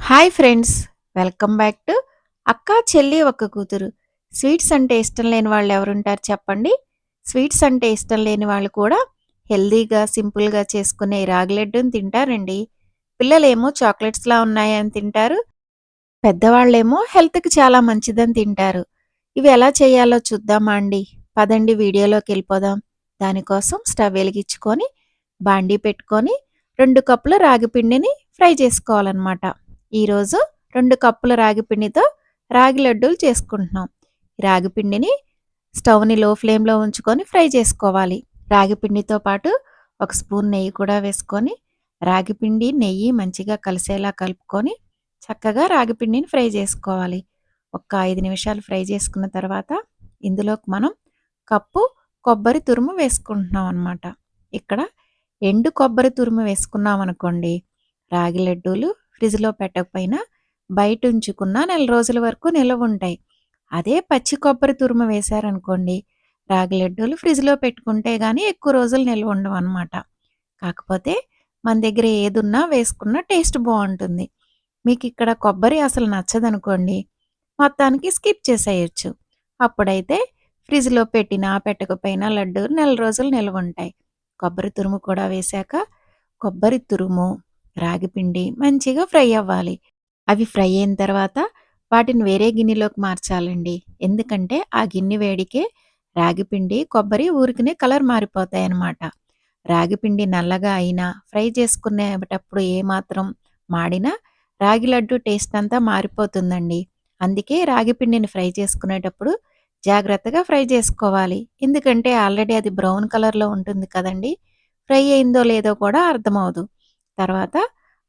Hi friends, welcome back to అక్క చెల్లి ఒక్క కూతురు. స్వీట్స్ అంటే ఇష్టం లేని వాళ్ళు ఎవరుంటారు చెప్పండి? స్వీట్స్ అంటే ఇష్టం లేని వాళ్ళు కూడా హెల్దీగా, సింపుల్‌గా చేసుకునే ఈ రాగి లడ్డూని తింటారండి. పిల్లలేమో చాక్లెట్స్‌లా ఉన్నాయని తింటారు. పెద్దవాళ్ళేమో హెల్త్‌కి చాలా మంచిదని తింటారు. ఇవి ఎలా చేయాలో చూద్దామా అండి? పదండి వీడియోలోకెళ్ళిపోదాం. దానికోసం స్టవ్ వెలిగించుకొని, బాండీ పెట్టుకొని 2 కప్పుల రాగి పిండిని ఫ్రై చేసుకోవాలనమాట. ఈరోజు 2 కప్పుల రాగి పిండితో రాగి లడ్డూలు చేసుకుంటున్నాం. రాగి పిండిని స్టవ్‌ని లో ఫ్లేమ్‌లో ఉంచుకొని ఫ్రై చేసుకోవాలి. రాగి పిండితో పాటు ఒక స్పూన్ నెయ్యి కూడా వేసుకొని, రాగి పిండి, నెయ్యి మంచిగా కలిసేలా కలుపుకొని చక్కగా రాగి పిండిని ఫ్రై చేసుకోవాలి. ఒక 5 నిమిషాలు ఫ్రై చేసుకున్న తర్వాత ఇందులోకి మనం కప్పు కొబ్బరి తురుము వేసుకుంటున్నాం అనమాట. ఇక్కడ ఎండు కొబ్బరి తురుము వేసుకున్నామనుకోండి, రాగి లడ్డూలు ఫ్రిడ్జ్‌లో పెట్టకపోయినా బయట ఉంచుకున్న నెల రోజుల వరకు నిలవుంటాయి. అదే పచ్చి కొబ్బరి తురుము వేశారనుకోండి, రాగి లడ్డూలు ఫ్రిడ్జ్‌లో పెట్టుకుంటే గానీ ఎక్కువ రోజులు నిలవుండవనమాట. కాకపోతే మన దగ్గర ఏదున్నా వేసుకున్న టేస్ట్ బావుంటుంది. మీకిక్కడ కొబ్బరి అసలు నచ్చదనుకోండి, మొత్తానికి స్కిప్ చేసేయొచ్చు. అప్పుడైతే ఫ్రిడ్జ్‌లో పెట్టినా, పెట్టకపోయినా లడ్డూలు నెల రోజులు నిలవుంటాయి. కొబ్బరి తురుము కూడా వేశాక, కొబ్బరి తురుము, రాగి పిండి మంచిగా ఫ్రై అవ్వాలి. అవి ఫ్రై అయిన తర్వాత వాటిని వేరే గిన్నెలోకి మార్చాలండి. ఎందుకంటే, ఆ గిన్నె వేడికే రాగి పిండి, కొబ్బరి ఊరికనే కలర్ మారిపోతాయనమాట. రాగి పిండి నల్లగా అయినా, ఫ్రై చేసుకునేటప్పుడు ఏమాత్రం మాడినా రాగి లడ్డు టేస్ట్ అంతా మారిపోతుందండి. అందుకే రాగి పిండిని ఫ్రై చేసుకునేటప్పుడు జాగ్రత్తగా ఫ్రై చేసుకోవాలి. ఎందుకంటే ఆల్రెడీ అది బ్రౌన్ కలర్‌లో ఉంటుంది కదండీ! ఫ్రై అయిందో లేదో కూడా అర్థమవ్వదు. తర్వాత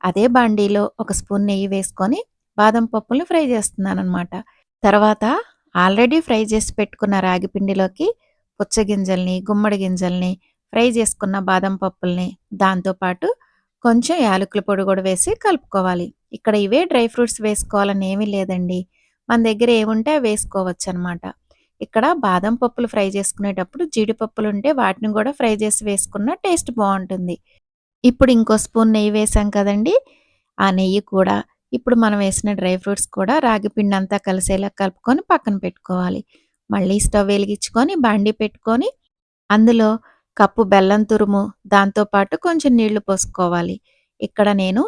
అదే బాండీలో ఒక స్పూన్ నెయ్యి వేసుకొని బాదం పప్పుల్ని ఫ్రై చేస్తున్నాననమాట. తర్వాత ఆల్రెడీ ఫ్రై చేసి పెట్టుకున్న రాగి పిండిలోకి పుచ్చగింజల్ని, గుమ్మడి గింజల్ని, ఫ్రై చేసుకున్న బాదం పప్పుల్ని, దాంతో పాటు కొంచెం యాలకుల పొడి కూడా వేసి కలుపుకోవాలి. ఇక్కడ ఇవే డ్రై ఫ్రూట్స్ వేసుకోవాలని ఏమీ లేదండి. మన దగ్గర ఏముంటే అవి వేసుకోవచ్చనమాట. ఇక్కడ బాదం పప్పులు ఫ్రై చేసుకునేటప్పుడు జీడిపప్పులుంటే వాటిని కూడా ఫ్రై చేసి వేసుకున్న టేస్ట్ బావుంటుంది. ఇప్పుడు ఇంకో స్పూన్ నెయ్యి వేసాం కదండీ! ఆ నెయ్యి కూడా ఇప్పుడు మనం వేసిన డ్రై ఫ్రూట్స్ కూడా రాగి పిండంతా కలిసేలా కలుపుకొని పక్కన పెట్టుకోవాలి. మళ్ళీ స్టవ్ వెలిగించుకొని బాండీ పెట్టుకొని అందులో కప్పు బెల్లం తురుము, దాంతో పాటు కొంచెం నీళ్లు పోసుకోవాలి. ఇక్కడ నేను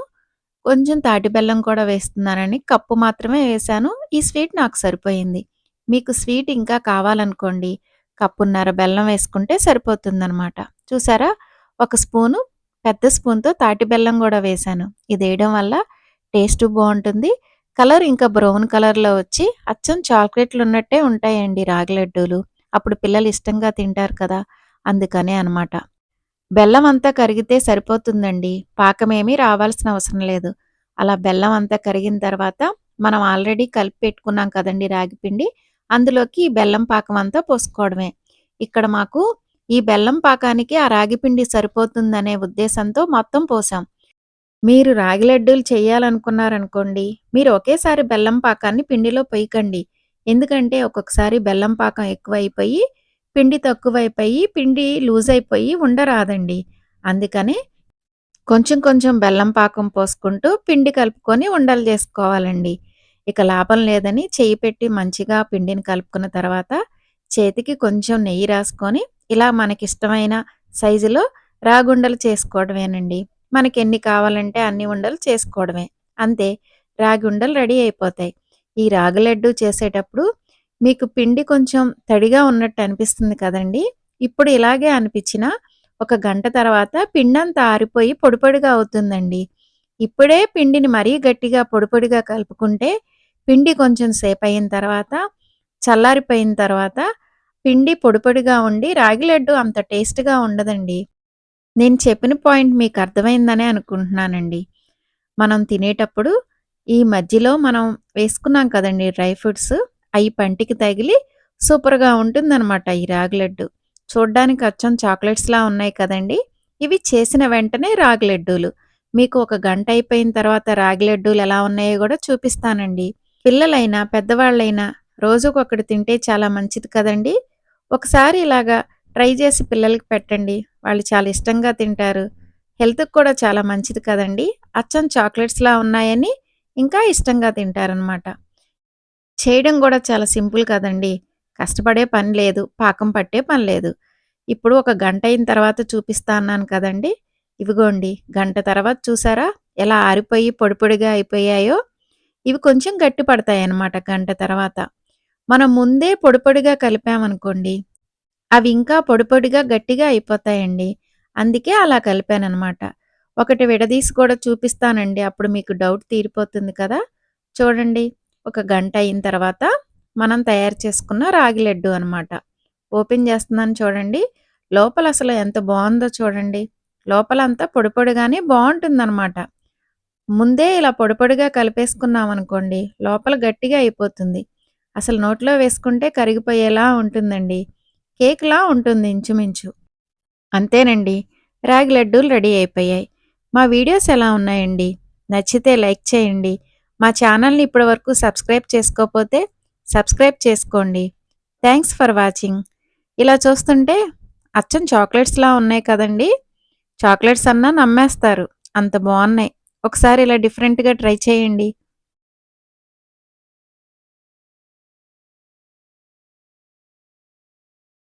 కొంచెం తాటి బెల్లం కూడా వేస్తున్నానండి. కప్పు మాత్రమే వేశాను. ఈ స్వీట్ నాకు సరిపోయింది. మీకు స్వీట్ ఇంకా కావాలనుకోండి, కప్పున్నర బెల్లం వేసుకుంటే సరిపోతుందనమాట. చూసారా? ఒక స్పూను పెద్ద స్పూన్‌తో తాటి బెల్లం గూడా వేశాను. ఇదేయడం వల్ల టేస్టు బావుంటుంది. కలర్ ఇంకా బ్రౌన్ కలర్‌లో వచ్చి అచ్చం చాక్లెట్లున్నట్టే ఉంటాయండి రాగి లడ్డూలు. అప్పుడు పిల్లలు ఇష్టంగా తింటారు కదా! అందుకనే అనమాట. బెల్లం అంతా కరిగితే సరిపోతుందండి. పాకమేమీ రావాల్సిన అవసరం లేదు. అలా బెల్లం అంతా కరిగిన తర్వాత మనం ఆల్రెడీ కలిపి పెట్టుకున్నాం కదండీ రాగిపిండి. అందులోకి ఈ బెల్లం పాకం అంతా పోసుకోవడమే. ఇక్కడ మాకు ఈ బెల్లం పాకానికి ఆ రాగిపిండి సరిపోతుందనే ఉద్దేశంతో మొత్తం పోసాం. మీరు రాగి లడ్డూలు చేయాలనుకున్నారనుకోండి, మీరు ఒకేసారి బెల్లం పాకాన్ని పిండిలో పొయ్యకండి. ఎందుకంటే ఒక్కొక్కసారి బెల్లం పాకం ఎక్కువైపోయి, పిండి తక్కువైపోయి, పిండి లూజయిపోయి ఉండరాదండి. అందుకని కొంచెం కొంచెం బెల్లం పాకం పోసుకుంటూ పిండి కలుపుకొని ఉండలు జేసుకోవాలండి. ఇక లాభం లేదని చెయ్యి పెట్టి మంచిగా పిండిని కలుపుకున్న తర్వాత, చేతికి కొంచెం నెయ్యి రాసుకొని, ఇలా మనకిష్టమైన సైజులో రాగుండలు చేసుకోవడమేనండి. మనకెన్ని కావాలంటే అన్ని ఉండలు చేసుకోవడమే. అంతే రాగి ఉండలు రెడీ అయిపోతాయి. ఈ రాగి లడ్డూ చేసేటప్పుడు మీకు పిండి కొంచెం తడిగా ఉన్నట్టు అనిపిస్తుంది కదండీ! ఇప్పుడు ఇలాగే అనిపిచ్చినా ఒక గంట తర్వాత పిండంతా ఆరిపోయి పొడి పొడిగా అవుతుందండి. ఇప్పుడే పిండిని మరీ గట్టిగా పొడి పొడిగా కలుపుకుంటే పిండి కొంచెం సేపయిన తర్వాత, చల్లారిపోయిన తర్వాత పిండి పొడి పొడిగా ఉండి రాగి లడ్డు అంత టేస్ట్‌గా ఉండదండి. నేను చెప్పిన పాయింట్ మీకర్థమైందనే అనుకుంటున్నానండి. మనం తినేటప్పుడు ఈ మధ్యలో మనం వేసుకున్నాం కదండీ డ్రై ఫ్రూట్స్, అయి పంటికి తగిలి సూపర్‌గా ఉంటుందనమాట ఈ రాగి లడ్డు. చూడ్డానికి అచ్చం చాక్లెట్స్‌లా ఉన్నాయి కదండీ! ఇవి చేసిన వెంటనే రాగి లడ్డూలు. మీకు ఒక గంట అయిపోయిన తర్వాత రాగి లడ్డూలు ఎలా ఉన్నాయో గూడా చూపిస్తానండి. పిల్లలైనా, పెద్దవాళ్ళైనా రోజుకొకటి తింటే చాలా మంచిది కదండీ! ఒకసారి ఇలాగా ట్రై చేసి పిల్లలకి పెట్టండి. వాళ్ళు చాలా ఇష్టంగా తింటారు. హెల్త్‌కి కూడా చాలా మంచిది కదండీ! అచ్చం చాక్లెట్స్‌లా ఉన్నాయని ఇంకా ఇష్టంగా తింటారనమాట. చేయడం గూడా చాలా సింపుల్ కదండీ! కష్టపడే పని లేదు. పాకం పట్టే పని లేదు. ఇప్పుడు ఒక గంట అయిన తర్వాత చూపిస్తా అన్నాను కదండీ! ఇవిగోండి గంట తర్వాత చూసారా? ఎలా ఆరిపోయి పొడి పొడిగా అయిపోయాయో? ఇవి కొంచెం గట్టి పడతాయన్నమాట గంట తర్వాత. మనం ముందే పొడి పొడిగా కలిపామనుకోండి, అవి ఇంకా పొడి పొడిగా గట్టిగా అయిపోతాయండి. అందుకే అలా కలిపాననమాట. ఒకటి విడదీసి కూడా చూపిస్తానండి. అప్పుడు మీకు డౌట్ తీరిపోతుంది కదా! చూడండి. ఒక గంట అయిన తర్వాత మనం తయారు చేసుకున్న రాగి లడ్డు అనమాట. ఓపెన్ చేస్తున్నాను చూడండి. లోపల అసలు ఎంత బావుందో చూడండి. లోపలంతా పొడి పొడిగానే బావుంటుందనమాట. ముందే ఇలా పొడి పొడిగా కలిపేసుకున్నామనుకోండి, లోపల గట్టిగా అయిపోతుంది. అసలు నోట్లో వేసుకుంటే కరిగిపోయేలా ఉంటుందండి. కేక్‌లా ఉంటుంది ఇంచుమించు. అంతేనండి. రాగి లడ్డూలు రెడీ అయిపోయాయి. మా వీడియోస్ ఎలా ఉన్నాయండి? నచ్చితే లైక్ చేయండి. మా ఛానల్‌ని ఇప్పటివరకు సబ్స్క్రైబ్ చేసుకోకపోతే సబ్స్క్రైబ్ చేసుకోండి. Thanks for watching. ఇలా చూస్తుంటే అచ్చం చాక్లెట్స్‌లా ఉన్నాయి కదండీ! చాక్లెట్స్ అన్నా నమ్మేస్తారు. అంత బావున్నాయి. ఒకసారి ఇలా డిఫరెంట్‌గా ట్రై చేయండి.